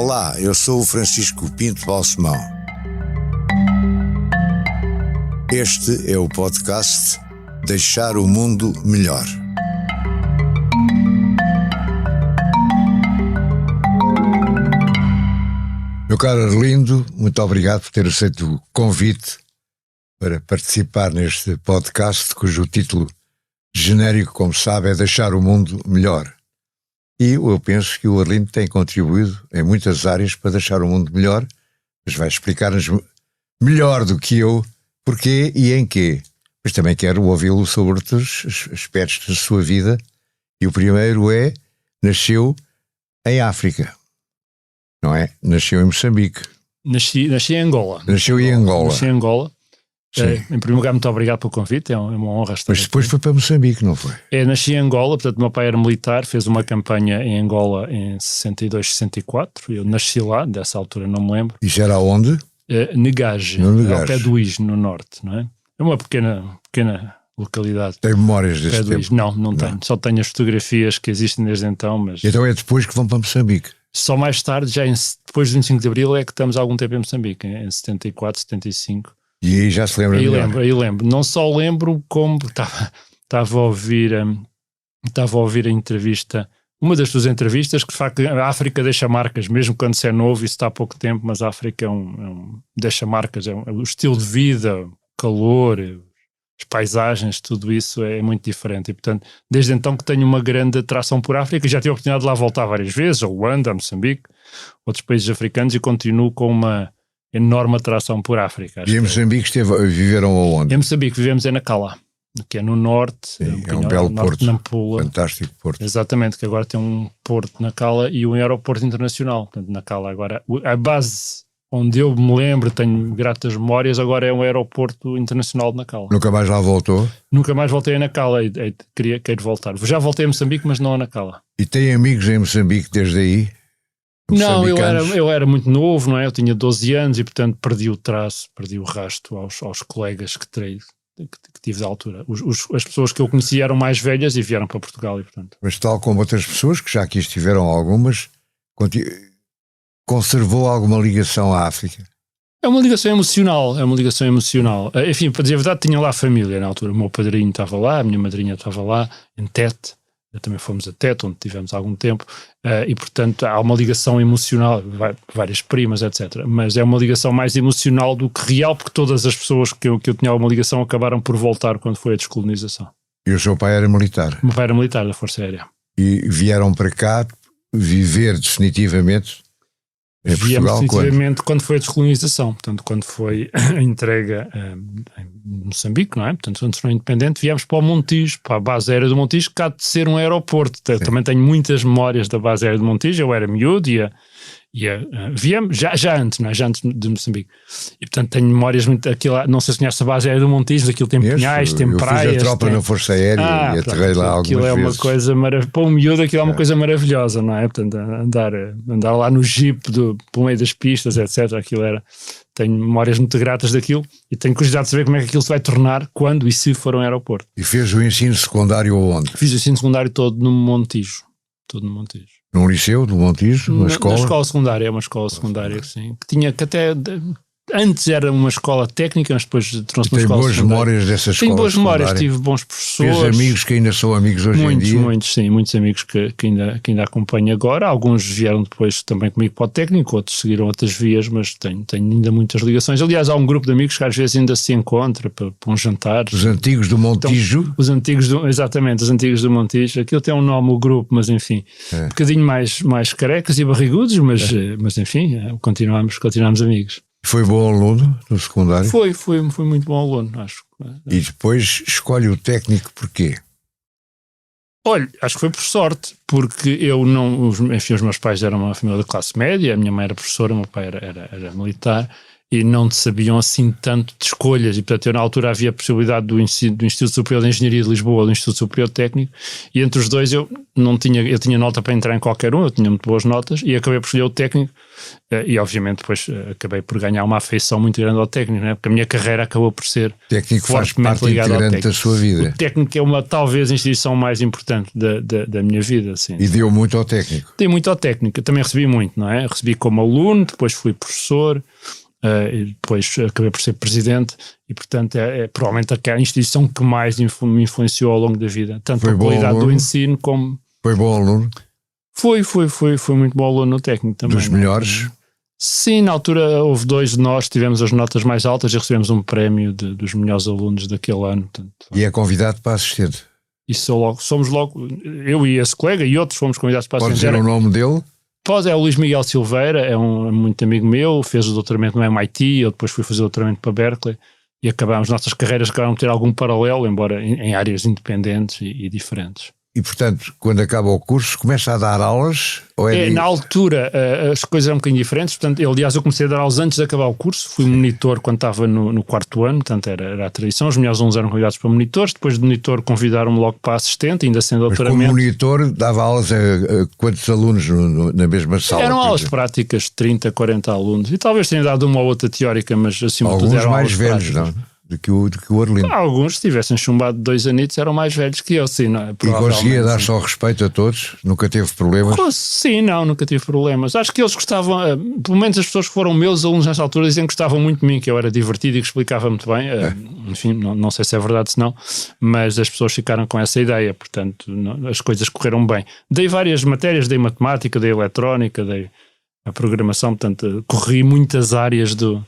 Olá, eu sou o Francisco Pinto Balsemão. Este é o podcast Deixar o Mundo Melhor. Meu caro Arlindo, muito obrigado por ter aceito o convite para participar neste podcast, cujo título genérico, como sabe, é Deixar o Mundo Melhor. E eu penso que o Arlindo tem contribuído em muitas áreas para deixar o mundo melhor, mas vai explicar-nos melhor do que eu porquê e em quê. Mas também quero ouvi-lo sobre outros aspectos da sua vida. E o primeiro é, nasceu em África, não é? Nasceu em Moçambique. Nasci em Angola. Nasceu em Angola. Nasci em Angola. Em primeiro lugar, muito obrigado pelo convite, é uma honra estar Mas depois foi para Moçambique, não foi? Nasci em Angola, portanto, meu pai era militar, fez uma campanha em Angola em 62, 64, eu nasci lá, dessa altura não me lembro. Isso era onde? Negage, ao pé do Is, no norte, não é? É uma pequena localidade. Tem memórias desse tempo? Is. Não tenho, só tenho as fotografias que existem desde então, mas... Então é depois que vão para Moçambique? Só mais tarde, depois de 25 de Abril, é que estamos há algum tempo em Moçambique, em 74, 75. E aí já se lembra melhor? Aí lembro. Não só lembro como estava a ouvir a entrevista, uma das tuas entrevistas, que de facto a África deixa marcas, mesmo quando se é novo, isso está há pouco tempo, mas a África deixa marcas, o estilo de vida, o calor, as paisagens, tudo isso é muito diferente. E portanto, desde então que tenho uma grande atração por África, já tive a oportunidade de lá voltar várias vezes, a Luanda, a Moçambique, outros países africanos, e continuo com uma enorme atração por África. E em Moçambique viveram aonde? Em Moçambique vivemos em Nacala, que é no norte. Sim, é um belo porto, Nampula. Fantástico porto. Exatamente, que agora tem um porto Nacala e um aeroporto internacional. Portanto, Nacala agora, a base onde eu me lembro, tenho gratas memórias, agora é um aeroporto internacional de Nacala. Nunca mais lá voltou? Nunca mais voltei a Nacala, quero voltar. Já voltei a Moçambique, mas não a Nacala. E tem amigos em Moçambique desde aí? Não, eu era muito novo, não é? Eu tinha 12 anos e, portanto, perdi o traço, perdi o rasto aos colegas que tive da altura. As pessoas que eu conhecia eram mais velhas e vieram para Portugal, e, portanto... Mas tal como outras pessoas, que já aqui estiveram algumas, conservou alguma ligação à África? É uma ligação emocional. Enfim, para dizer a verdade, tinha lá a família na altura. O meu padrinho estava lá, a minha madrinha estava lá, em Tete. Também fomos a Tete, onde tivemos algum tempo, e portanto há uma ligação emocional, várias primas, etc. Mas é uma ligação mais emocional do que real, porque todas as pessoas que eu tinha alguma ligação acabaram por voltar quando foi a descolonização. E o seu pai era militar? O meu pai era militar da Força Aérea. E vieram para cá viver definitivamente em Portugal? Definitivamente quando foi a descolonização, portanto quando foi a entrega em Moçambique, não é? Portanto quando se tornou independente, viemos para o Montijo, para a base aérea do Montijo, que há de ser um aeroporto. Também tenho muitas memórias da base aérea do Montijo, eu era miúdo viemos já antes, não é? Já antes de Moçambique. E portanto tenho memórias muito daquilo, não sei se conhece a base aérea do Montijo, daquilo tem pinhais, tem praias. Eu fiz a tropa na Força Aérea e aterrei lá algumas vezes. Aquilo é uma coisa maravilhosa, para um miúdo aquilo é uma coisa maravilhosa, não é? Portanto andar lá no jeep pelo meio das pistas, etc. Tenho memórias muito gratas daquilo e tenho curiosidade de saber como é que aquilo se vai tornar quando e se for um aeroporto. E fez o ensino secundário aonde? Fiz o ensino secundário todo no Montijo. Num liceu do Montijo? Uma escola? Uma escola secundária, sim. Que até antes era uma escola técnica, mas depois tornou-se uma escola secundária. Tem boas memórias dessa escola? Tenho boas memórias, tive bons professores. Fez amigos que ainda são amigos hoje em dia? Muitos amigos que ainda acompanho agora. Alguns vieram depois também comigo para o técnico, outros seguiram outras vias, mas tenho ainda muitas ligações. Aliás, há um grupo de amigos que às vezes ainda se encontra para um jantar. Os antigos do Montijo? Então, exatamente, os antigos do Montijo. Aquilo tem um nome, o grupo, mas enfim, um bocadinho mais carecas e barrigudos, mas enfim, continuamos amigos. Foi bom aluno no secundário? Foi muito bom aluno, acho. E depois escolhe o técnico porquê? Olha, acho que foi por sorte, porque os meus pais eram uma família de classe média, a minha mãe era professora, o meu pai era militar, e não sabiam assim tanto de escolhas, e portanto eu na altura havia a possibilidade do Instituto Superior de Engenharia de Lisboa, do Instituto Superior Técnico, e entre os dois eu tinha nota para entrar em qualquer um, eu tinha muito boas notas, e acabei por escolher o técnico, e obviamente depois acabei por ganhar uma afeição muito grande ao técnico, né? Porque a minha carreira acabou por ser técnico, faz parte integrante da sua vida. O técnico é talvez a instituição mais importante da minha vida. Assim. E deu muito ao técnico. Dei muito ao técnico, eu também recebi muito, não é? Recebi como aluno, depois fui professor, e depois acabei por ser presidente, e portanto é provavelmente a instituição que mais me influenciou ao longo da vida, tanto a qualidade do ensino como... Foi bom aluno? Foi muito bom aluno no técnico também. Dos melhores? Sim, na altura houve 2 de nós, tivemos as notas mais altas e recebemos um prémio dos melhores alunos daquele ano. Portanto, e é convidado para assistente? Isso somos logo, eu e esse colega e outros fomos convidados para assistente. Pode dizer o nome dele? Pode, é o Luís Miguel Silveira, é muito amigo meu, fez o doutoramento no MIT, eu depois fui fazer o doutoramento para Berkeley, e nossas carreiras acabaram de ter algum paralelo, embora em áreas independentes e diferentes. E, portanto, quando acaba o curso, começa a dar aulas? Ou Na altura, as coisas eram um bocadinho diferentes. Portanto, aliás, eu comecei a dar aulas antes de acabar o curso. Fui monitor quando estava no 4º ano, portanto, era a tradição. Os melhores alunos eram convidados para monitores. Depois de monitor, convidaram-me logo para assistente, ainda sendo doutoramento. Mas como monitor, dava aulas a quantos alunos na mesma sala? Eram aulas práticas, 30, 40 alunos. E talvez tenha dado uma ou outra teórica, mas acima de tudo eram mais velhos, práticas. Não? Do que o Arlindo. Alguns, se tivessem chumbado 2 anitos, eram mais velhos que eu, sim. Não, e conseguia dar só respeito a todos? Nunca teve problemas? Sim, nunca tive problemas. Acho que eles gostavam, pelo menos as pessoas que foram meus alunos nessa altura dizem que gostavam muito de mim, que eu era divertido e que explicava muito bem. Enfim, não sei se é verdade se não, mas as pessoas ficaram com essa ideia, portanto as coisas correram bem. Dei várias matérias, dei matemática, dei eletrónica, dei a programação, portanto corri muitas áreas do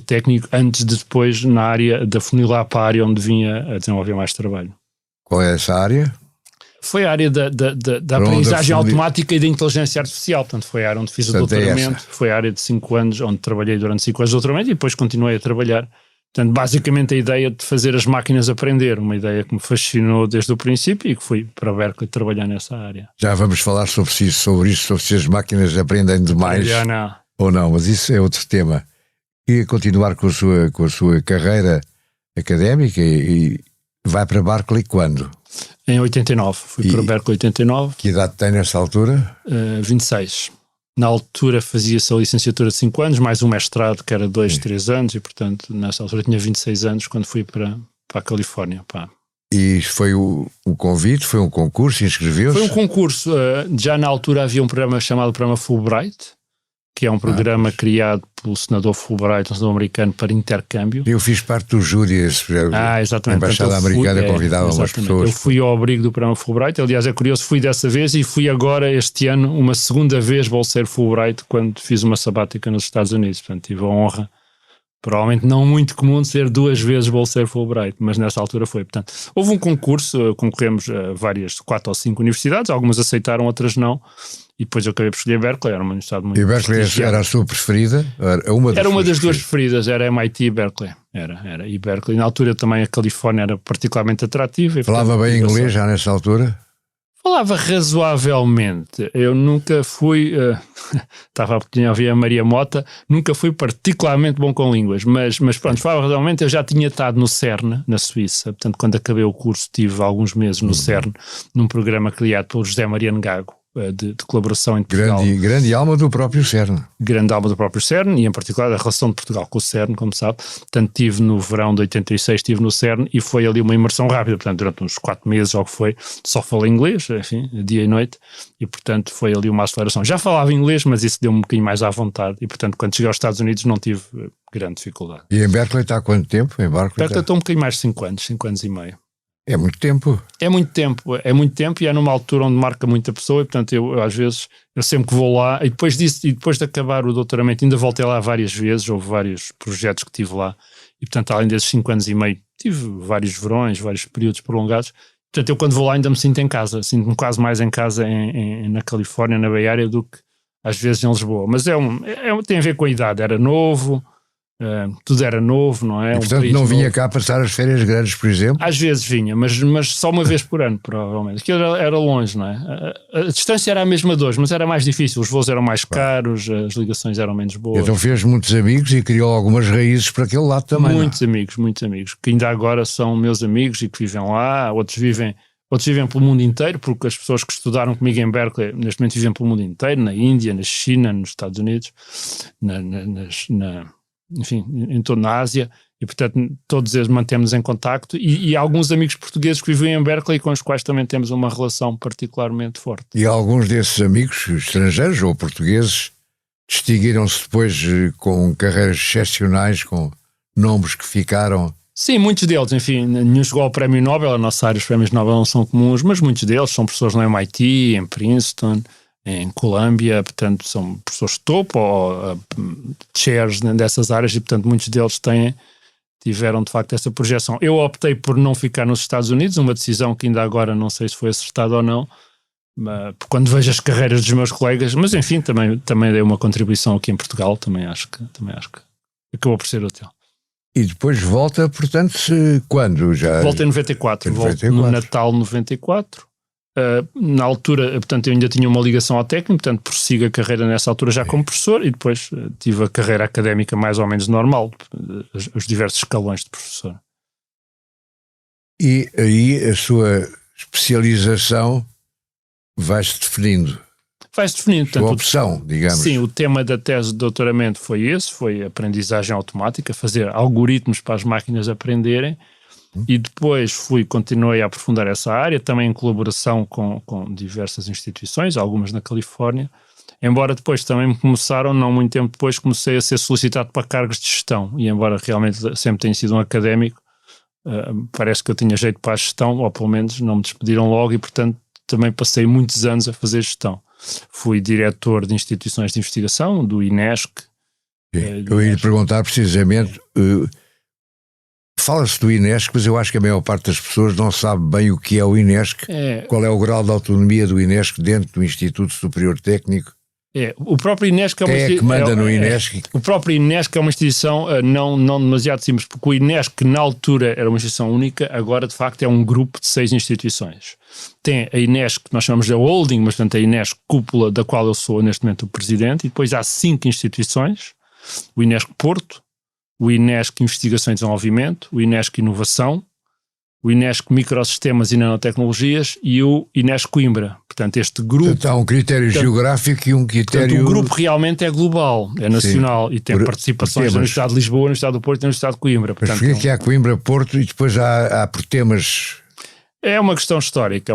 técnico antes de depois na área de afunilar para a área onde vinha a desenvolver mais trabalho. Qual é essa área? Foi a área da aprendizagem automática e da inteligência artificial, portanto foi a área onde fiz o doutoramento, foi a área de 5 anos onde trabalhei durante 5 anos de doutoramento e depois continuei a trabalhar. Portanto, basicamente a ideia de fazer as máquinas aprender, uma ideia que me fascinou desde o princípio e que fui para Berkeley trabalhar nessa área. Já vamos falar sobre isso, sobre se as máquinas aprendem demais ou não, mas isso é outro tema. E continuar com a sua carreira académica e vai para Berkeley quando? Em 89, fui para Berkeley em 89. Que idade tem nessa altura? 26. Na altura fazia-se a licenciatura de 5 anos, mais um mestrado que era 2, 3 anos e portanto nessa altura tinha 26 anos quando fui para a Califórnia. E foi um convite, foi um concurso, inscreveu-se? Foi um concurso, já na altura havia um programa chamado Programa Fulbright, que é um programa criado pelo senador Fulbright, um senador americano, para intercâmbio. Eu fiz parte do júri, exatamente. A Embaixada Americana convidava umas pessoas. Eu fui ao abrigo do programa Fulbright, aliás é curioso, fui dessa vez e fui agora este ano uma segunda vez bolseiro Fulbright quando fiz uma sabática nos Estados Unidos, portanto tive a honra, provavelmente não muito comum, de ser 2 vezes bolseiro Fulbright, mas nessa altura foi. Portanto, houve um concurso, concorremos a várias 4 ou 5 universidades, algumas aceitaram, outras não. E depois eu acabei por escolher Berkeley, era uma universidade muito... E Berkeley era a sua preferida? Era uma das duas preferidas, era MIT e Berkeley. Era. E Berkeley, na altura também a Califórnia era particularmente atrativa. Falava bem inglês já nessa altura? Falava razoavelmente. Eu nunca fui... tinha a ouvir a Maria Mota, nunca fui particularmente bom com línguas, mas pronto, falava razoavelmente. Eu já tinha estado no CERN, na Suíça, portanto quando acabei o curso tive alguns meses no CERN, num programa criado pelo José Maria Ngago, de colaboração entre Portugal. Grande alma do próprio CERN. Grande alma do próprio CERN e em particular a relação de Portugal com o CERN, como sabe. Portanto, estive no verão de 86, estive no CERN e foi ali uma imersão rápida, portanto durante uns 4 meses ou o que foi, só falei inglês, enfim, dia e noite, e portanto foi ali uma aceleração. Já falava inglês, mas isso deu-me um bocadinho mais à vontade e portanto quando cheguei aos Estados Unidos não tive grande dificuldade. E em Berkeley está há quanto tempo? Berkeley estou um bocadinho mais de 5 anos e meio. É muito tempo. É muito tempo e é numa altura onde marca muita pessoa e portanto eu às vezes, eu sempre que vou lá e depois disso, e depois de acabar o doutoramento ainda voltei lá várias vezes, houve vários projetos que tive lá e portanto além desses 5 anos e meio tive vários verões, vários períodos prolongados, portanto eu quando vou lá ainda me sinto em casa, sinto-me quase mais em casa na Califórnia, na Bay Area do que às vezes em Lisboa, mas tem a ver com a idade, era novo, tudo era novo, não é? E, portanto, não vinha cá passar as férias grandes, por exemplo? Às vezes vinha, mas só uma vez por ano, provavelmente. Aquilo era longe, não é? A distância era a mesma de hoje, mas era mais difícil. Os voos eram mais caros, as ligações eram menos boas. Então fez muitos amigos e criou algumas raízes para aquele lado também. Muitos amigos, que ainda agora são meus amigos e que vivem lá. Outros vivem pelo mundo inteiro, porque as pessoas que estudaram comigo em Berkeley, neste momento vivem pelo mundo inteiro, na Índia, na China, nos Estados Unidos, enfim, em toda a Ásia, e portanto todos eles mantemos em contacto, e alguns amigos portugueses que vivem em Berkeley com os quais também temos uma relação particularmente forte. E alguns desses amigos estrangeiros ou portugueses distinguiram-se depois com carreiras excepcionais, com nomes que ficaram... Sim, muitos deles, enfim, nenhum chegou ao Prémio Nobel, a nossa área, os Prémios Nobel não são comuns, mas muitos deles são professores no MIT, em Princeton, em Colômbia, portanto são professores de topo ou chairs dessas áreas, e portanto muitos deles tiveram de facto essa projeção. Eu optei por não ficar nos Estados Unidos, uma decisão que ainda agora não sei se foi acertada ou não, quando vejo as carreiras dos meus colegas, mas enfim, também dei uma contribuição aqui em Portugal, também acho que acabou por ser útil. E depois volta, portanto, quando? Volta em 94, volto no Natal 94. Na altura, portanto, eu ainda tinha uma ligação ao técnico, portanto, prossigo a carreira nessa altura já como professor, e depois tive a carreira académica mais ou menos normal, os diversos escalões de professor. E aí a sua especialização vai-se definindo. Vai-se definindo. Sua opção, digamos. Sim, o tema da tese de doutoramento foi esse, foi aprendizagem automática, fazer algoritmos para as máquinas aprenderem, e depois continuei a aprofundar essa área, também em colaboração com diversas instituições, algumas na Califórnia, embora depois também me começaram, não muito tempo depois, comecei a ser solicitado para cargos de gestão, e embora realmente sempre tenha sido um académico, parece que eu tinha jeito para a gestão, ou pelo menos não me despediram logo, e portanto também passei muitos anos a fazer gestão. Fui diretor de instituições de investigação, do INESC. Eu ia lhe perguntar precisamente, fala-se do INESC, mas eu acho que a maior parte das pessoas não sabe bem o que é o INESC, qual é o grau de autonomia do INESC dentro do Instituto Superior Técnico. O próprio INESC Quem é que manda no INESC? O próprio INESC é uma instituição não demasiado simples, porque o INESC na altura era uma instituição única, agora de facto é um grupo de 6 instituições. Tem a INESC, que nós chamamos de holding, mas portanto a INESC cúpula, da qual eu sou neste momento o presidente, e depois há 5 instituições: o INESC Porto, o INESC Investigação e Desenvolvimento, o INESC Inovação, o INESC Microsistemas e Nanotecnologias e o INESC Coimbra. Portanto, este grupo... Portanto, há um critério geográfico e um critério... Portanto, o grupo realmente é global, é nacional. Sim, e tem participações da Universidade de Lisboa, da Universidade do Porto e da Universidade de Coimbra. Portanto, mas porquê que há Coimbra, Porto e depois há por temas... É uma questão histórica,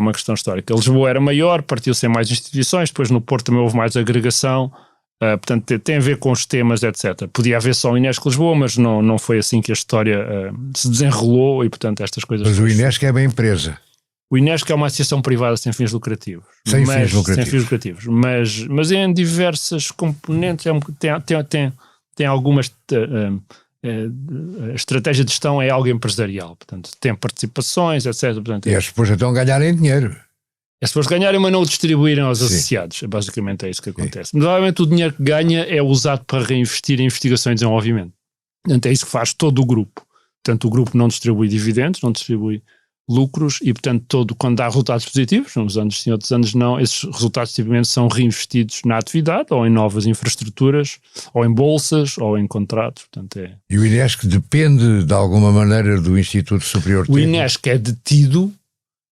Lisboa era maior, partiu-se em mais instituições, depois no Porto também houve mais agregação, portanto tem a ver com os temas, etc. Podia haver só o INESC Lisboa, mas não foi assim que a história se desenrolou, e portanto estas coisas... Mas o INESC é uma empresa. O INESC é uma associação privada sem fins lucrativos. Sem fins lucrativos. Mas em diversas componentes, tem algumas... a estratégia de gestão é algo empresarial, portanto tem participações, etc. Portanto, e as pessoas então ganharem dinheiro. As pessoas ganharem, mas não o distribuírem aos associados. Basicamente é isso que acontece. Mas normalmente o dinheiro que ganha é usado para reinvestir em investigação e desenvolvimento. Portanto é isso que faz todo o grupo. Portanto o grupo não distribui dividendos, não distribui lucros, e portanto quando há resultados positivos, uns anos sim, outros anos não, esses resultados tipicamente são reinvestidos na atividade, ou em novas infraestruturas, ou em bolsas, ou em contratos. Portanto, E o INESC depende de alguma maneira do Instituto Superior Técnico? O INESC é detido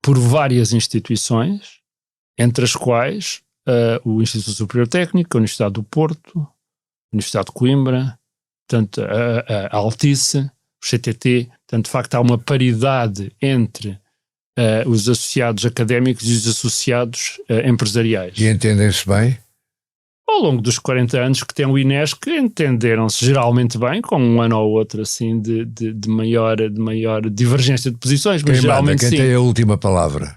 por várias instituições, entre as quais o Instituto Superior Técnico, a Universidade do Porto, a Universidade de Coimbra, portanto, a Altice, o CTT. Portanto, de facto, há uma paridade entre os associados académicos e os associados empresariais. E entendem-se bem? Ao longo dos 40 anos que tem o INESC, entenderam-se geralmente bem, com um ano ou outro assim de maior divergência de posições, mas geralmente quem sim. Tem a última palavra?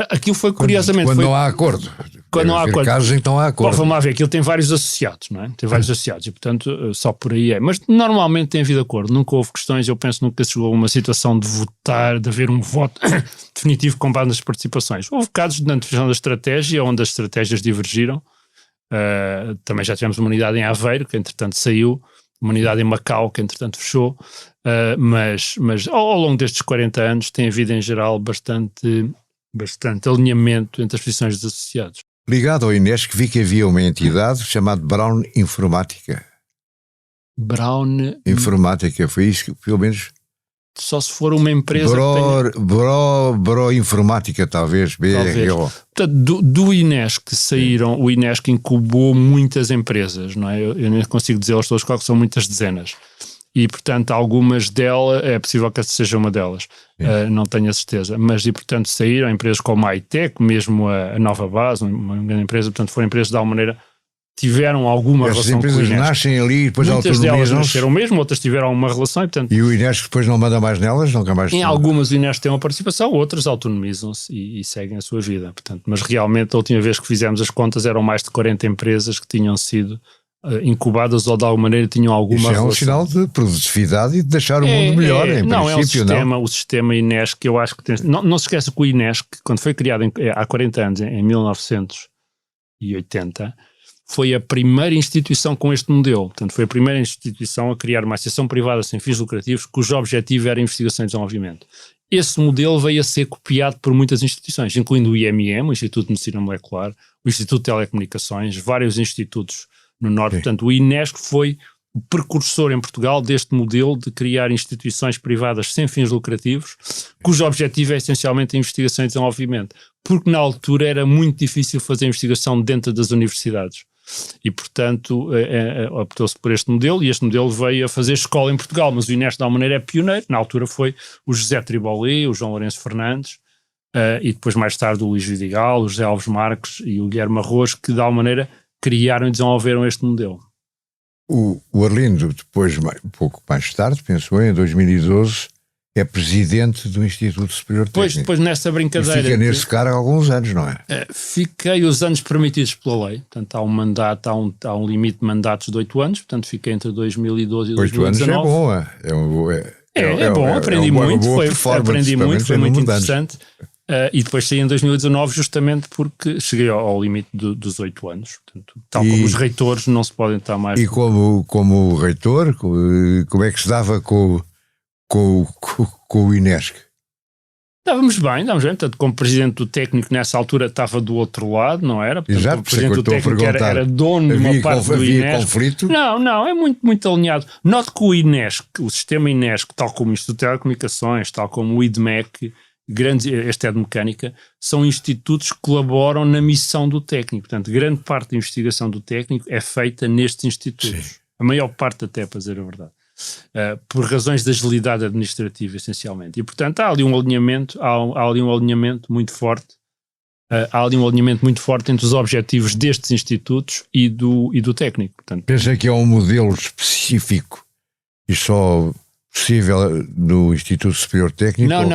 Aquilo foi curiosamente... Quando não há acordo. Quando não há acordo. Casos, então há acordo. Vamos lá ver, aquilo tem vários associados, não é? Tem vários associados e, portanto, só por aí é. Mas normalmente tem havido acordo. Nunca houve questões, eu penso nunca chegou a uma situação de votar, de haver um voto definitivo com base nas participações. Houve casos na definição da estratégia, onde as estratégias divergiram. Também já tivemos uma unidade em Aveiro, que entretanto saiu, uma unidade em Macau, que entretanto fechou, mas ao longo destes 40 anos tem havido em geral bastante alinhamento entre as posições dos associados. Ligado ao Inesc, vi que havia uma entidade chamada Brown Informática. Brown Informática, foi isso que, pelo menos... Só se for uma empresa Bro Informática, talvez, BRO. Portanto, do Inesc saíram, o Inesc incubou muitas empresas, não é? Eu nem consigo dizer-las todas, claro que são muitas dezenas. E, portanto, algumas delas, é possível que essa seja uma delas, não tenho a certeza. Mas, e, portanto, saíram empresas como a iTech, mesmo a Nova Base, uma grande empresa, portanto, foram empresas de alguma maneira tiveram alguma relação com o Inesc. As empresas nascem ali e depois muitas delas nasceram mesmo, outras tiveram uma relação. E o Inesc depois não manda mais nelas? Nunca mais? Em algumas o Inesc tem uma participação, outras autonomizam-se e seguem a sua vida. Portanto, mas realmente a última vez que fizemos as contas eram mais de 40 empresas que tinham sido incubadas ou de alguma maneira tinham alguma relação. Isso é um sinal de produtividade e de deixar o mundo melhor, em princípio, não? O sistema Inesc, eu acho que tem... Não se esqueça que o Inesc, quando foi criado há 40 anos, em 1980... foi a primeira instituição com este modelo. Portanto, foi a primeira instituição a criar uma associação privada sem fins lucrativos cujo objetivo era a investigação e desenvolvimento. Esse modelo veio a ser copiado por muitas instituições, incluindo o IMM, o Instituto de Medicina Molecular, o Instituto de Telecomunicações, vários institutos no Norte. Sim. Portanto, o Inesc foi o precursor em Portugal deste modelo de criar instituições privadas sem fins lucrativos, cujo objetivo é essencialmente a investigação e desenvolvimento, porque na altura era muito difícil fazer investigação dentro das universidades. E, portanto, optou-se por este modelo, e este modelo veio a fazer escola em Portugal, mas o Inesc, de alguma maneira, é pioneiro. Na altura foi o José Tribolé, o João Lourenço Fernandes, e depois, mais tarde, o Luís Vidigal, o José Alves Marques e o Guilherme Arroz, que, de alguma maneira, criaram e desenvolveram este modelo. O Arlindo, depois, um pouco mais tarde, penso eu, em 2012... é presidente do Instituto Superior Técnico. Depois nessa brincadeira... E fica nesse cargo há alguns anos, não é? Fiquei os anos permitidos pela lei. Portanto, há um mandato, há um limite de mandatos de 8 anos. Portanto, fiquei entre 2012 e 2019. 8 anos é bom, aprendi muito. Aprendi muito, foi muito interessante. E depois saí em 2019 justamente porque cheguei ao limite dos 8 anos. Portanto, tal como os reitores não se podem estar mais... E como reitor, como é que se dava com o Inesc? Estávamos bem, portanto, como presidente do técnico nessa altura estava do outro lado, não era? Portanto, exato, o presidente do técnico era dono de uma parte do Inesc. Havia conflito? Não, é muito, muito alinhado. Note que o Inesc, o sistema Inesc, tal como o Instituto de Telecomunicações, tal como o IDMEC, este é de mecânica, são institutos que colaboram na missão do técnico. Portanto, grande parte da investigação do técnico é feita nestes institutos. Sim. A maior parte até, para dizer a verdade. Por razões de agilidade administrativa, essencialmente. E, portanto, há ali um alinhamento, muito forte. Há ali um alinhamento muito forte entre os objetivos destes institutos e do técnico. Portanto, pensa que é um modelo específico e só possível no Instituto Superior Técnico? Não.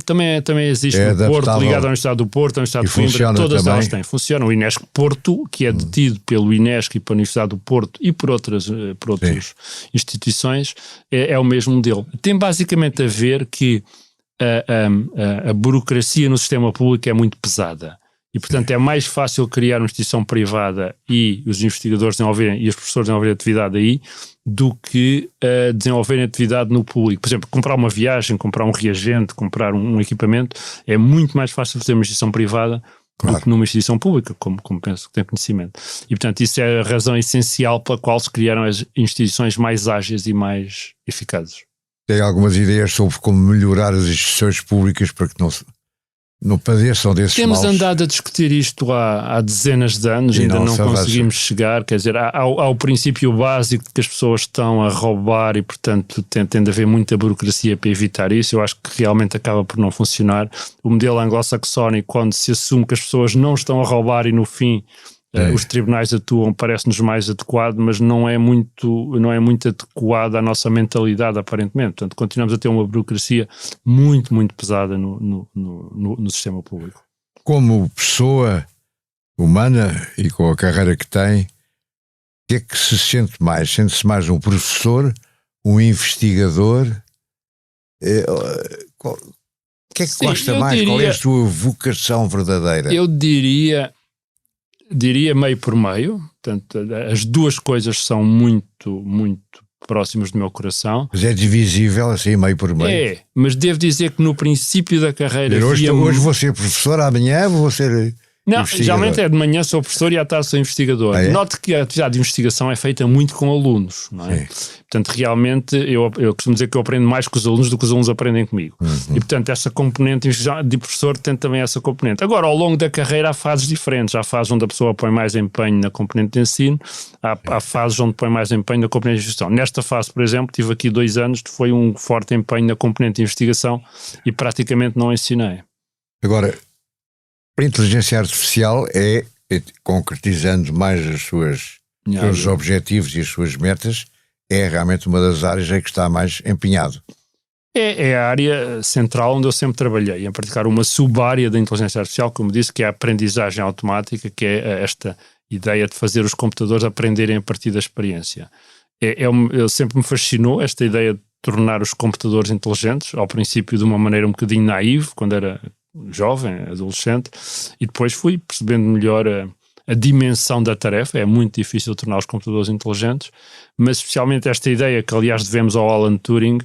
Também existe no Porto, ligado à Universidade do Porto, à Universidade de Coimbra, todas elas têm. Funciona. O Inesc Porto, que é detido pelo Inesc e pela Universidade do Porto e por outras instituições, é o mesmo modelo. Tem basicamente a ver que a burocracia no sistema público é muito pesada. E, portanto, é mais fácil criar uma instituição privada e os investigadores desenvolverem e os professores desenvolverem atividade aí do que desenvolverem atividade no público. Por exemplo, comprar uma viagem, comprar um reagente, comprar um equipamento, é muito mais fácil fazer uma instituição privada do que numa instituição pública, como penso que tem conhecimento. E, portanto, isso é a razão essencial pela qual se criaram as instituições mais ágeis e mais eficazes. Tem algumas ideias sobre como melhorar as instituições públicas para que não padeçam desses Temos males. andado a discutir isto há dezenas de anos, ainda não conseguimos chegar, quer dizer, há o princípio básico de que as pessoas estão a roubar e, portanto, tem de haver muita burocracia para evitar isso. Eu acho que realmente acaba por não funcionar. O modelo anglo-saxónico, quando se assume que as pessoas não estão a roubar e, no fim, os tribunais atuam, parece-nos mais adequado, mas não é muito adequado à nossa mentalidade, aparentemente. Portanto, continuamos a ter uma burocracia muito, muito pesada no sistema público. Como pessoa humana e com a carreira que tem, o que é que se sente mais? Sente-se mais um professor, um investigador? O que é que gosta mais? Qual é a sua vocação verdadeira? Eu diria meio por meio, portanto, as duas coisas são muito, muito próximos do meu coração. Mas é divisível assim, meio por meio. É, mas devo dizer que no princípio da carreira... Hoje vou ser professor, amanhã vou ser... Não, geralmente é de manhã sou professor e à tarde sou investigador. Note que a atividade de investigação é feita muito com alunos, não é? Portanto, realmente, eu costumo dizer que eu aprendo mais com os alunos do que os alunos aprendem comigo. E, portanto, essa componente de professor tem também essa componente. Agora, ao longo da carreira há fases diferentes. Há fases onde a pessoa põe mais empenho na componente de ensino, há fases onde põe mais empenho na componente de gestão. Nesta fase, por exemplo, tive aqui 2 anos, foi um forte empenho na componente de investigação e praticamente não ensinei. Agora, a inteligência artificial concretizando mais os seus objetivos e as suas metas, é realmente uma das áreas em que está mais empenhado. É a área central onde eu sempre trabalhei, em particular uma sub-área da inteligência artificial, como disse, que é a aprendizagem automática, que é esta ideia de fazer os computadores aprenderem a partir da experiência. Sempre me fascinou esta ideia de tornar os computadores inteligentes, ao princípio de uma maneira um bocadinho naiva, quando era jovem, adolescente, e depois fui percebendo melhor a dimensão da tarefa. É muito difícil tornar os computadores inteligentes, mas especialmente esta ideia que aliás devemos ao Alan Turing,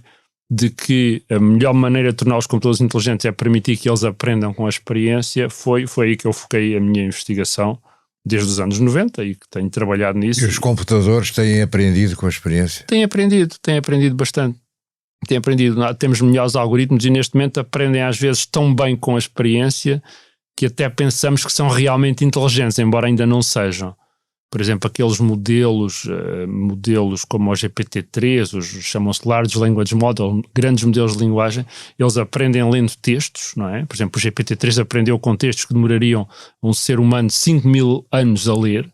de que a melhor maneira de tornar os computadores inteligentes é permitir que eles aprendam com a experiência, foi aí que eu foquei a minha investigação desde os anos 90 e que tenho trabalhado nisso. E os computadores têm aprendido com a experiência? Têm aprendido bastante. Temos melhores algoritmos e neste momento aprendem às vezes tão bem com a experiência que até pensamos que são realmente inteligentes, embora ainda não sejam. Por exemplo, aqueles modelos como o GPT-3, chamam-se Large Language Model, grandes modelos de linguagem, eles aprendem lendo textos, não é? Por exemplo, o GPT-3 aprendeu com textos que demorariam um ser humano 5.000 anos a ler.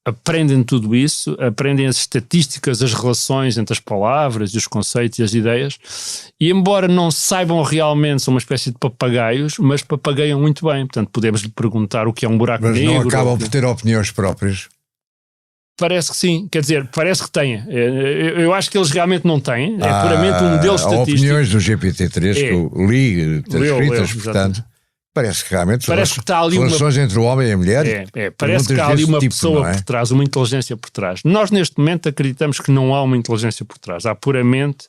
Aprendem tudo isso, aprendem as estatísticas, as relações entre as palavras e os conceitos e as ideias, e embora não saibam realmente, são uma espécie de papagaios, mas papagaiam muito bem. Portanto, podemos lhe perguntar o que é um buraco negro. Mas não acabam por ter opiniões próprias? Parece que sim, quer dizer, parece que têm. Eu acho que eles realmente não têm, é puramente um modelo estatístico. Há opiniões do GPT-3 que eu li, escritas, portanto... Parece que realmente parece que está ali relações entre o homem e a mulher. Parece que há ali uma pessoa por trás, uma inteligência por trás. Nós neste momento acreditamos que não há uma inteligência por trás. Há puramente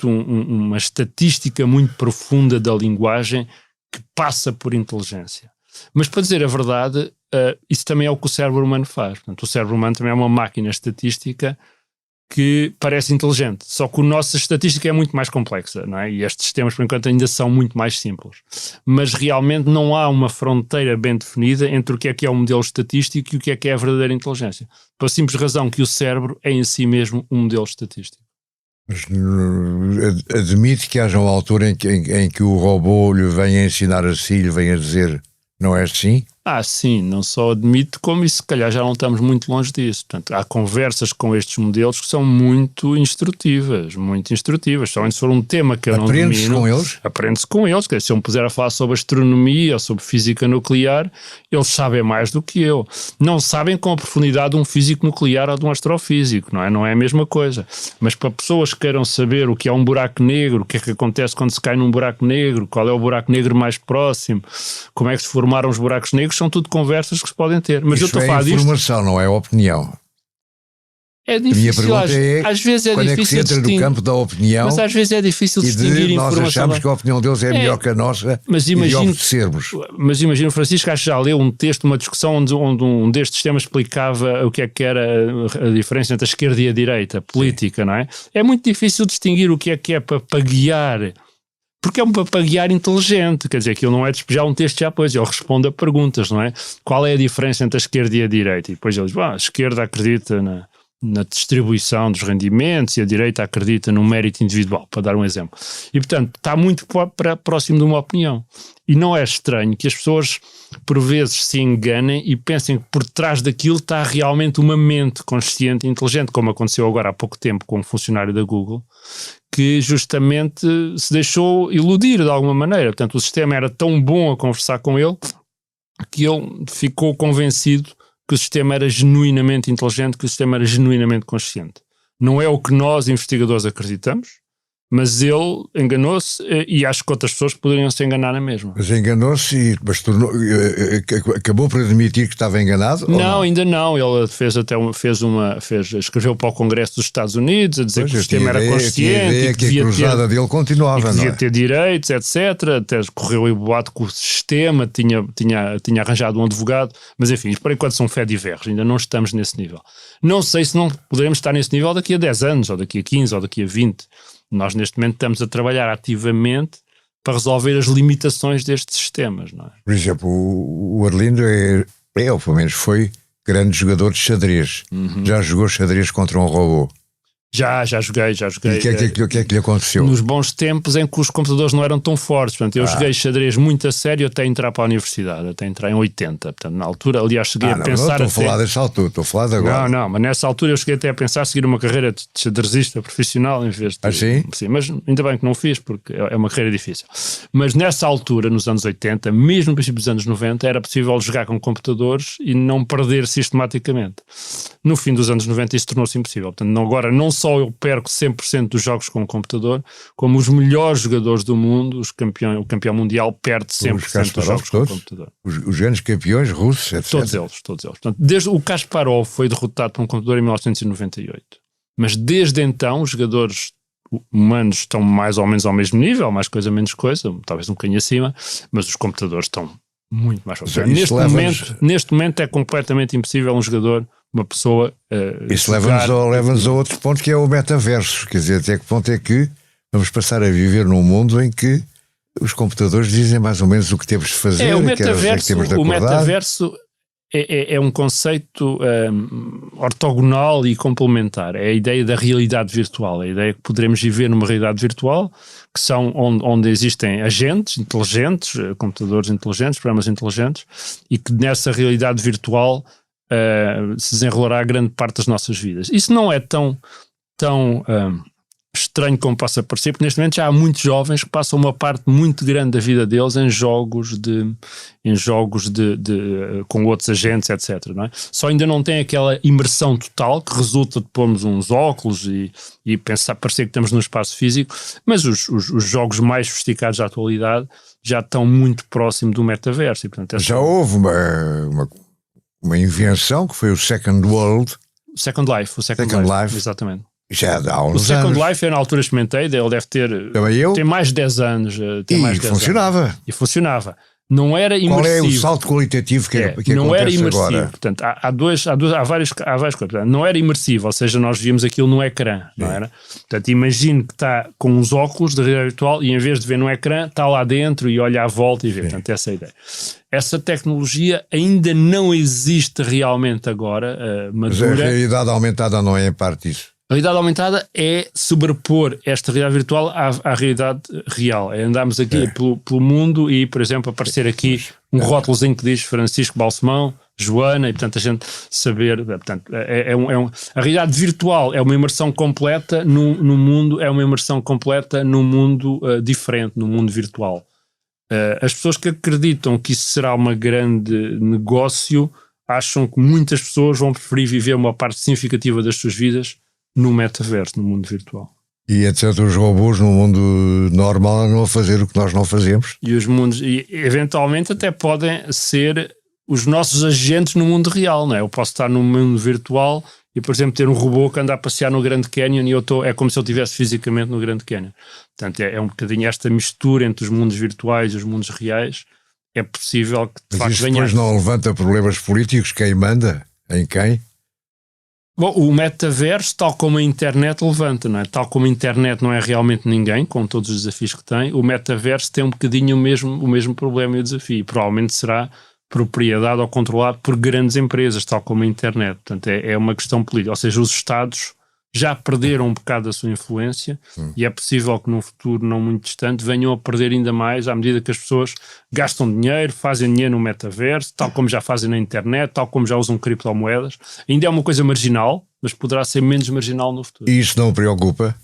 uma estatística muito profunda da linguagem que passa por inteligência. Mas para dizer a verdade, isso também é o que o cérebro humano faz. Portanto, o cérebro humano também é uma máquina estatística que parece inteligente, só que a nossa estatística é muito mais complexa, não é? E estes sistemas, por enquanto, ainda são muito mais simples. Mas realmente não há uma fronteira bem definida entre o que é o modelo estatístico e o que é a verdadeira inteligência. Pela simples razão que o cérebro é em si mesmo um modelo estatístico. Mas admite que haja uma altura em que o robô lhe venha ensinar a si, lhe venha dizer, não é assim? Sim, não só admito, como isso, se calhar já não estamos muito longe disso. Portanto, há conversas com estes modelos que são muito instrutivas, só se for um tema que eu não domino. Aprende-se com eles? Aprende-se com eles, quer dizer, se eu me puser a falar sobre astronomia ou sobre física nuclear, eles sabem mais do que eu. Não sabem com a profundidade de um físico nuclear ou de um astrofísico, não é? Não é a mesma coisa. Mas para pessoas que queiram saber o que é um buraco negro, o que é que acontece quando se cai num buraco negro, qual é o buraco negro mais próximo, como é que se formaram os buracos negros, são tudo conversas que se podem ter. Mas isso é informação, não é opinião. É difícil, às vezes é quando difícil é que se entra no campo da opinião, mas às vezes é difícil distinguir informação. Nós achamos que a opinião deles é melhor que a nossa e de obedecermos. Mas imagino, Francisco, acho que já leu um texto, uma discussão onde um destes temas explicava o que é que era a diferença entre a esquerda e a direita, política, não é? É muito difícil distinguir o que é papaguear. Porque é um papaguear inteligente, quer dizer, aquilo não é despejar um texto já, pois ele responde a perguntas, não é? Qual é a diferença entre a esquerda e a direita? E depois ele diz, a esquerda acredita na distribuição dos rendimentos e a direita acredita no mérito individual, para dar um exemplo. E, portanto, está muito próximo de uma opinião. E não é estranho que as pessoas, por vezes, se enganem e pensem que por trás daquilo está realmente uma mente consciente e inteligente, como aconteceu agora há pouco tempo com um funcionário da Google, que justamente se deixou iludir de alguma maneira. Portanto, o sistema era tão bom a conversar com ele que ele ficou convencido que o sistema era genuinamente inteligente, que o sistema era genuinamente consciente. Não é o que nós, investigadores, acreditamos, Mas ele enganou-se e acho que outras pessoas poderiam se enganar na mesma. Mas enganou-se mas acabou por admitir que estava enganado? Não, ainda não. Ele escreveu para o Congresso dos Estados Unidos a dizer que o sistema era consciente, que a cruzada dele continuava, devia ter direitos, etc. Até correu o boato que o sistema tinha arranjado um advogado, mas enfim, por enquanto são fé diversos, ainda não estamos nesse nível. Não sei se não poderemos estar nesse nível daqui a 10 anos, ou daqui a 15, ou daqui a 20. Nós neste momento estamos a trabalhar ativamente para resolver as limitações destes sistemas, não é? Por exemplo, o Arlindo ou pelo menos foi grande jogador de xadrez. Já jogou xadrez contra um robô? Já joguei. E o que é que lhe aconteceu? Nos bons tempos em que os computadores não eram tão fortes. Portanto, eu joguei xadrez muito a sério até entrar para a universidade, até entrar em 80. Portanto, na altura, aliás, cheguei a pensar... Não estou a falar dessa altura, estou a falar de agora. Não, mas nessa altura eu cheguei até a pensar seguir uma carreira de xadrezista profissional em vez de... Sim, mas ainda bem que não fiz, porque é uma carreira difícil. Mas nessa altura, nos anos 80, mesmo no princípio dos anos 90, era possível jogar com computadores e não perder sistematicamente. No fim dos anos 90 isso tornou-se impossível. Portanto, agora não só eu perco 100% dos jogos com o computador, como os melhores jogadores do mundo, o campeão mundial perde 100% dos jogos com o computador. Os grandes campeões russos, etc. Todos eles. Portanto, desde o Kasparov foi derrotado por um computador em 1998. Mas desde então os jogadores humanos estão mais ou menos ao mesmo nível, mais coisa, menos coisa, talvez um bocadinho acima, mas os computadores estão muito mais fortes. Neste momento é completamente impossível um jogador, uma pessoa... Isso leva-nos a outro ponto, que é o metaverso. Quer dizer, até que ponto é que vamos passar a viver num mundo em que os computadores dizem mais ou menos o que temos de fazer, o metaverso é um conceito ortogonal e complementar. É a ideia da realidade virtual, a ideia que poderemos viver numa realidade virtual, que são onde existem agentes inteligentes, computadores inteligentes, programas inteligentes, e que nessa realidade virtual se desenrolará grande parte das nossas vidas. Isso não é tão estranho como possa parecer, porque neste momento já há muitos jovens que passam uma parte muito grande da vida deles em jogos com outros agentes, etc. Não é? Só ainda não tem aquela imersão total que resulta de pormos uns óculos e parecer que estamos num espaço físico, mas os jogos mais sofisticados da atualidade já estão muito próximo do metaverso. E, portanto, já houve uma invenção que foi o Second World. O Second Life, exatamente. Já há uns o Second Life eu na altura experimentei, ele deve ter tem mais de 10 anos. E funcionava. Não era imersivo. Qual é o salto qualitativo que não acontece era imersivo. Agora? Portanto, há várias coisas. Portanto, não era imersivo, ou seja, nós víamos aquilo no ecrã, não era? Portanto, imagine que está com uns óculos de realidade virtual e em vez de ver no ecrã, está lá dentro e olha à volta e vê. Portanto, essa é a ideia. Essa tecnologia ainda não existe realmente agora, madura. Mas a realidade aumentada não é em parte isso. A realidade aumentada é sobrepor esta realidade virtual à realidade real. É andarmos aqui pelo mundo e, por exemplo, aparecer aqui um rótulozinho que diz Francisco Balsemão, Joana, e portanto a gente saber. Portanto, a realidade virtual é uma imersão completa no mundo, é uma imersão completa num mundo diferente, no mundo virtual. As pessoas que acreditam que isso será um grande negócio acham que muitas pessoas vão preferir viver uma parte significativa das suas vidas no metaverso, no mundo virtual. E etc. Os robôs no mundo normal andam a fazer o que nós não fazemos. E os mundos, eventualmente até podem ser os nossos agentes no mundo real, não é? Eu posso estar num mundo virtual e, por exemplo, ter um robô que anda a passear no Grand Canyon e é como se eu estivesse fisicamente no Grand Canyon. Portanto, é um bocadinho esta mistura entre os mundos virtuais e os mundos reais. É possível que, de facto, isso depois não levanta problemas políticos? Quem manda? Em quem? Bom, o metaverso, tal como a internet, levanta, não é? Tal como a internet não é realmente ninguém, com todos os desafios que tem, o metaverso tem um bocadinho o mesmo problema e o desafio. Provavelmente será propriedade ou controlado por grandes empresas, tal como a internet. Portanto, é uma questão política. Ou seja, os Estados já perderam um bocado da sua influência e é possível que num futuro não muito distante venham a perder ainda mais à medida que as pessoas gastam dinheiro, fazem dinheiro no metaverso, tal como já fazem na internet, tal como já usam criptomoedas. Ainda é uma coisa marginal, mas poderá ser menos marginal no futuro. E isso não o preocupa?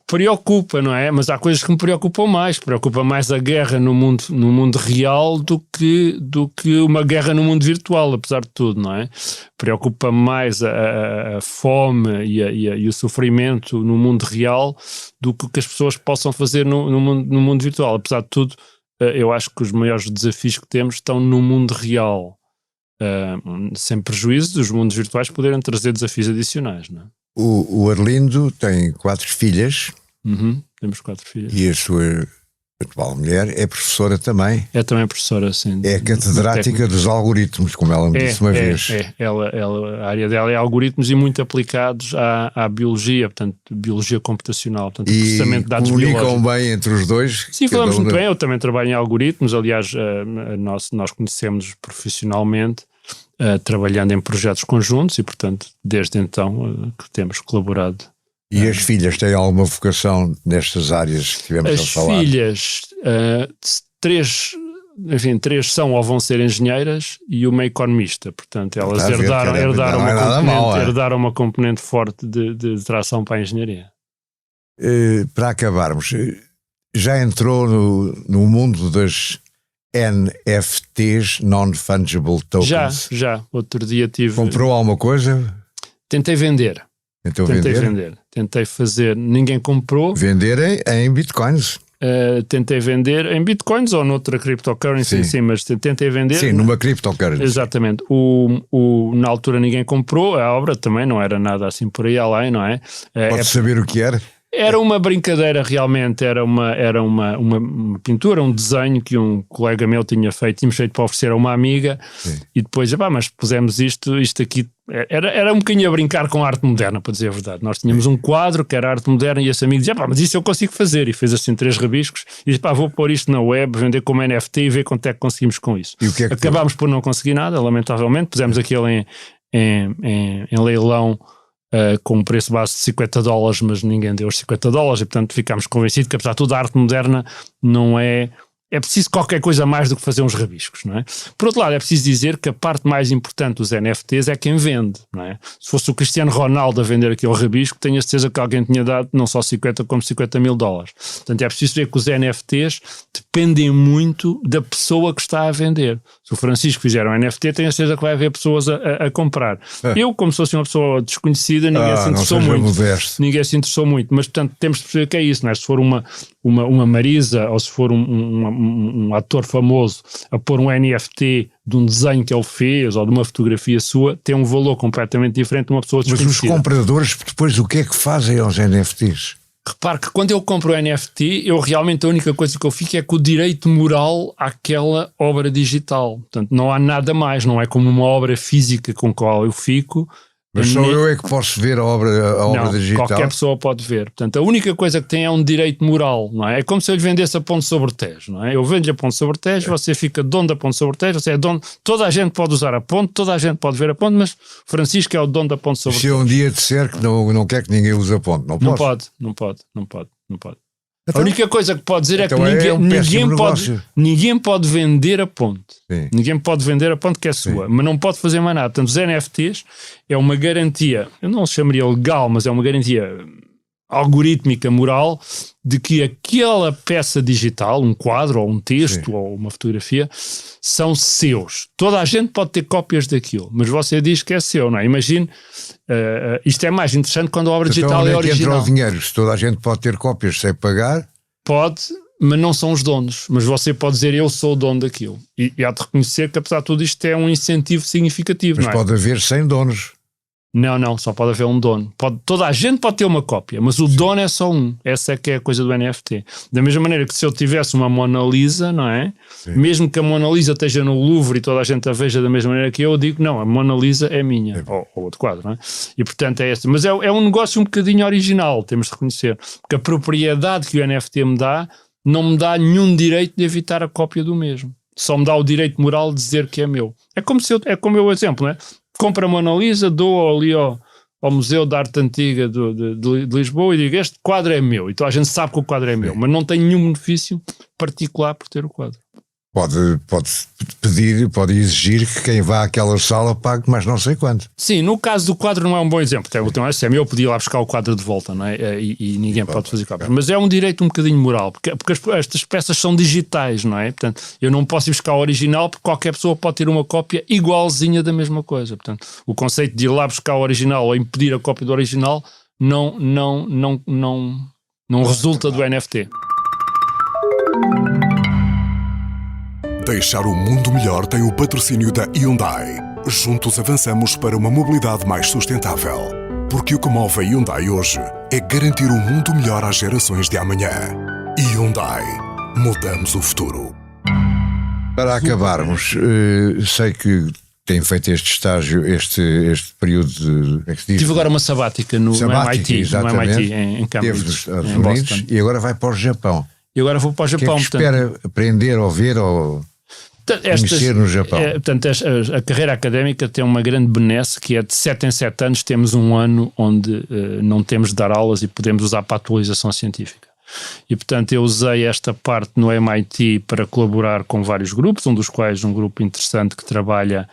Preocupa, não é? Mas há coisas que me preocupam mais. Preocupa mais a guerra no mundo real do que uma guerra no mundo virtual, apesar de tudo, não é? Preocupa mais a fome e o sofrimento no mundo real do que o que as pessoas possam fazer no mundo virtual. Apesar de tudo, eu acho que os maiores desafios que temos estão no mundo real. Sem prejuízo dos mundos virtuais poderem trazer desafios adicionais, não é? O Arlindo tem 4 filhas. Temos 4 filhas. E a sua atual mulher é professora também. É também professora, sim. É catedrática dos algoritmos, como ela me disse uma vez. A área dela é algoritmos e muito aplicados à biologia, portanto, biologia computacional, portanto, processamento de dados biológicos. E comunicam bem entre os dois? Sim, falamos muito bem. Eu também trabalho em algoritmos. Aliás, nós conhecemos profissionalmente, trabalhando em projetos conjuntos e, portanto, desde então que temos colaborado. E as filhas têm alguma vocação nestas áreas que tivemos a falar? As filhas, 3 são ou vão ser engenheiras e uma economista. Portanto, elas herdaram uma componente forte de tração para a engenharia. Para acabarmos, já entrou no mundo das NFTs, Non-Fungible Tokens? Já. Outro dia Comprou alguma coisa? Tentei vender. Tentei fazer. Ninguém comprou. Vender em bitcoins? Tentei vender em bitcoins ou noutra cryptocurrency, sim, mas tentei vender. Sim, numa cryptocurrency. Exatamente. Na altura ninguém comprou, a obra também não era nada assim por aí além, não é? Pode saber o que era? Era uma brincadeira realmente, era uma pintura, um desenho que um colega meu tínhamos feito para oferecer a uma amiga. Sim. E depois, mas pusemos isto aqui, era um bocadinho a brincar com a arte moderna, para dizer a verdade. Nós tínhamos um quadro que era arte moderna e esse amigo dizia, mas isso eu consigo fazer, e fez assim 3 rabiscos e disse, vou pôr isto na web, vender como NFT e ver quanto é que conseguimos com isso. E o que é que acabámos por não conseguir nada, lamentavelmente, pusemos aquilo em leilão, com um preço base de $50, mas ninguém deu os $50 e portanto ficámos convencidos que apesar de tudo a arte moderna não é preciso qualquer coisa mais do que fazer uns rabiscos, não é? Por outro lado, é preciso dizer que a parte mais importante dos NFTs é quem vende, não é? Se fosse o Cristiano Ronaldo a vender aquele rabisco, tenho a certeza que alguém tinha dado não só 50 como $50 mil. Portanto, é preciso ver que os NFTs dependem muito da pessoa que está a vender. Se o Francisco fizer um NFT, tenho a certeza que vai haver pessoas a comprar. Eu, como sou assim uma pessoa desconhecida, ninguém se interessou muito. Ninguém se interessou muito, mas portanto temos de perceber que é isso, não é? Se for uma Marisa ou se for um ator famoso a pôr um NFT de um desenho que ele fez ou de uma fotografia sua, tem um valor completamente diferente de uma pessoa desconhecida. Mas os compradores depois o que é que fazem aos NFTs? Repare que quando eu compro o NFT, eu realmente a única coisa que eu fico é com o direito moral àquela obra digital. Portanto, não há nada mais, não é como uma obra física com a qual eu fico. Mas só eu é que posso ver a obra digital? Qualquer pessoa pode ver. Portanto, a única coisa que tem é um direito moral, não é? É como se eu lhe vendesse a Ponte sobre Tejo, não é? Eu vendo-lhe a Ponte sobre Tejo, você fica dono da Ponte sobre Tejo, você é dono, toda a gente pode usar a ponte, toda a gente pode ver a ponte, mas Francisco é o dono da Ponte sobre Tejo. Se eu um dia disser que não quer que ninguém use a ponte, não pode? Não pode. Então, a única coisa que pode dizer é que ninguém pode vender a ponte. Sim. Ninguém pode vender a ponte que é sua, mas não pode fazer mais nada. Portanto, os NFTs é uma garantia, eu não chamaria legal, mas é uma garantia algorítmica, moral, de que aquela peça digital, um quadro ou um texto Sim. ou uma fotografia, são seus. Toda a gente pode ter cópias daquilo, mas você diz que é seu, não é? Imagine, isto é mais interessante quando a obra digital é original. Entra o dinheiro, se toda a gente pode ter cópias sem pagar? Pode, mas não são os donos. Mas você pode dizer, eu sou o dono daquilo. E há de reconhecer que apesar de tudo isto é um incentivo significativo, mas não é? Pode haver 100 donos. Não, só pode haver um dono. Toda a gente pode ter uma cópia, mas o dono é só um. Essa é que é a coisa do NFT. Da mesma maneira que se eu tivesse uma Mona Lisa, não é? Sim. Mesmo que a Mona Lisa esteja no Louvre e toda a gente a veja da mesma maneira que eu digo, não, a Mona Lisa é minha. Ou outro quadro, não é? E portanto é esse. Mas é um negócio um bocadinho original, temos de reconhecer. Porque a propriedade que o NFT me dá não me dá nenhum direito de evitar a cópia do mesmo. Só me dá o direito moral de dizer que é meu. É como o meu exemplo, não é? Compro a Mona Lisa, dou ali ao Museu de Arte Antiga de Lisboa e digo, este quadro é meu. Então a gente sabe que o quadro é meu, mas não tem nenhum benefício particular por ter o quadro. Pode pedir, pode exigir que quem vá àquela sala pague mais não sei quanto. Sim, no caso do quadro não é um bom exemplo. Eu podia lá buscar o quadro de volta, não é? E ninguém pode fazer cópias. Mas é um direito um bocadinho moral, porque estas peças são digitais, não é? Portanto, eu não posso ir buscar o original, porque qualquer pessoa pode ter uma cópia igualzinha da mesma coisa. Portanto, o conceito de ir lá buscar o original ou impedir a cópia do original não resulta do NFT. Deixar o mundo melhor tem o patrocínio da Hyundai. Juntos avançamos para uma mobilidade mais sustentável. Porque o que move a Hyundai hoje é garantir um mundo melhor às gerações de amanhã. Hyundai. Mudamos o futuro. Para acabarmos, sei que tem feito este estágio, este período de... É que se diz? Tive agora uma sabática no MIT, em Cambridge, nos Estados em Unidos, Boston. e agora vai para o Japão. E agora vou para o Japão. O que é que espera aprender ou ver ou conhecer no Japão? Portanto, a carreira académica tem uma grande benesse, que é de 7 em 7 anos temos um ano onde não temos de dar aulas e podemos usar para a atualização científica. E, portanto, eu usei esta parte no MIT para colaborar com vários grupos, um dos quais um grupo interessante que trabalha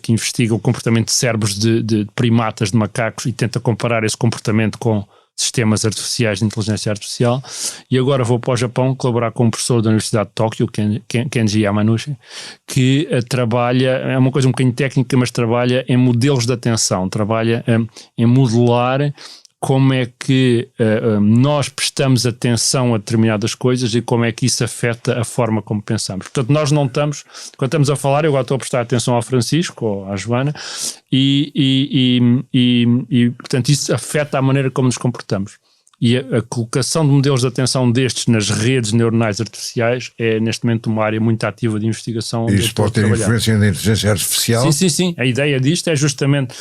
que investiga o comportamento de cérebros de primatas, de macacos, e tenta comparar esse comportamento com sistemas artificiais de inteligência artificial. E agora vou para o Japão colaborar com um professor da Universidade de Tóquio, Kenji Yamanouchi, que trabalha, é uma coisa um bocadinho técnica, mas trabalha em modelos de atenção, trabalha em modelar como é que nós prestamos atenção a determinadas coisas e como é que isso afeta a forma como pensamos. Portanto, nós não estamos, quando estamos a falar, eu agora estou a prestar atenção ao Francisco ou à Joana e portanto, isso afeta a maneira como nos comportamos. E a colocação de modelos de atenção destes nas redes neuronais artificiais é, neste momento, uma área muito ativa de investigação. Isso pode ter influência na inteligência artificial? Sim. A ideia disto é justamente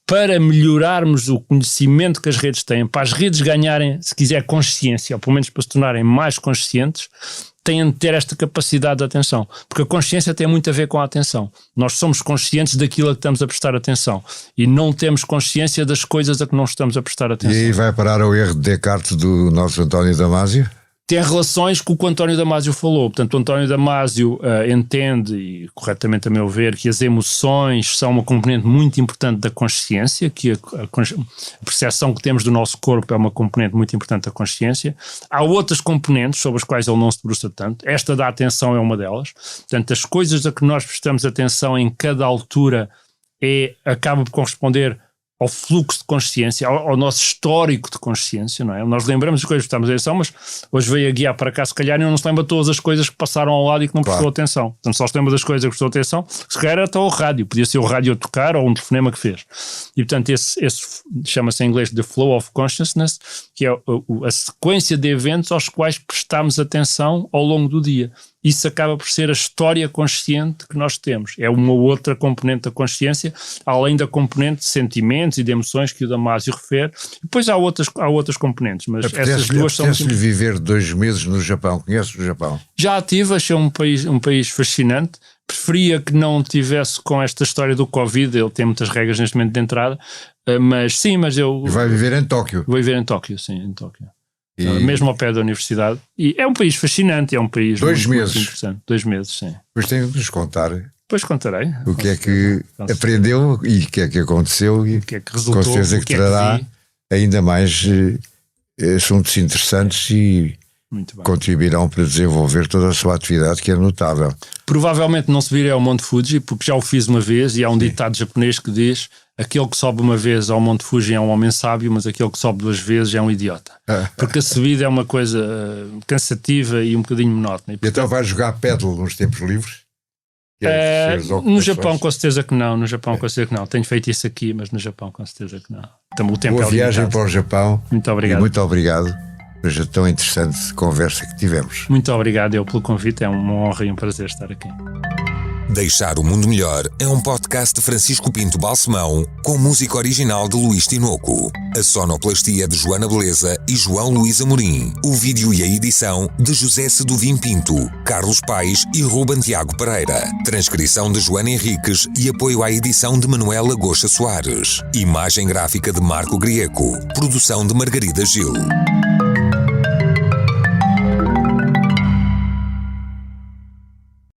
para melhorarmos o conhecimento que as redes têm, para as redes ganharem, se quiser, consciência, ou pelo menos para se tornarem mais conscientes, têm de ter esta capacidade de atenção. Porque a consciência tem muito a ver com a atenção. Nós somos conscientes daquilo a que estamos a prestar atenção e não temos consciência das coisas a que não estamos a prestar atenção. E aí vai parar ao erro de Descartes do nosso António Damasio? Tem relações com o que o António Damasio falou. Portanto, o António Damasio entende, e corretamente a meu ver, que as emoções são uma componente muito importante da consciência, que a percepção que temos do nosso corpo é uma componente muito importante da consciência. Há outras componentes sobre as quais ele não se debruça tanto. Esta da atenção é uma delas. Portanto, as coisas a que nós prestamos atenção em cada altura acaba por corresponder ao fluxo de consciência, ao nosso histórico de consciência, não é? Nós lembramos as coisas que prestamos atenção, mas hoje veio a guiar para cá, se calhar, e não se lembra todas as coisas que passaram ao lado e que não prestou atenção. Portanto, só se lembra das coisas que prestou atenção, se calhar era até o rádio, podia ser o rádio a tocar ou um telefonema que fez. E, portanto, esse chama-se em inglês The Flow of Consciousness, que é a sequência de eventos aos quais prestamos atenção ao longo do dia. Isso acaba por ser a história consciente que nós temos. É uma outra componente da consciência, além da componente de sentimentos e de emoções que o Damasio refere. E depois há outras componentes, mas essas duas são... Apetece-lhe viver 2 meses no Japão. Conhece o Japão? Já tive, achei um país fascinante. Preferia que não tivesse com esta história do Covid, ele tem muitas regras neste momento de entrada, mas eu... E vai viver em Tóquio? Vou viver em Tóquio, sim, em Tóquio. Mesmo ao pé da universidade. E é um país fascinante, é um país 2 meses. Muito interessante. 2 meses, sim. Depois tem de nos contar. Depois contarei. O que é que aprendeu e o que é que aconteceu e o que é que resultou, com certeza que trará ainda mais assuntos interessantes e contribuirão para desenvolver toda a sua atividade, que é notável. Provavelmente não subirei ao Monte Fuji, porque já o fiz uma vez e há um ditado japonês que diz: aquele que sobe uma vez ao Monte Fuji é um homem sábio, mas aquele que sobe 2 vezes é um idiota. Porque a subida é uma coisa cansativa e um bocadinho monótona. E então vais jogar paddle nos tempos livres? No Japão com certeza que não. Tenho feito isso aqui, mas no Japão com certeza que não. Então, o tempo Boa viagem para o Japão. Muito obrigado. E muito obrigado por esta tão interessante conversa que tivemos. Muito obrigado eu pelo convite, é uma honra e um prazer estar aqui. Deixar o Mundo Melhor é um podcast de Francisco Pinto Balsemão com música original de Luís Tinoco. A sonoplastia de Joana Beleza e João Luís Amorim. O vídeo e a edição de José Seduvim Pinto, Carlos Paes e Ruben Tiago Pereira. Transcrição de Joana Henriques e apoio à edição de Manuela Goxa Soares. Imagem gráfica de Marco Grieco. Produção de Margarida Gil.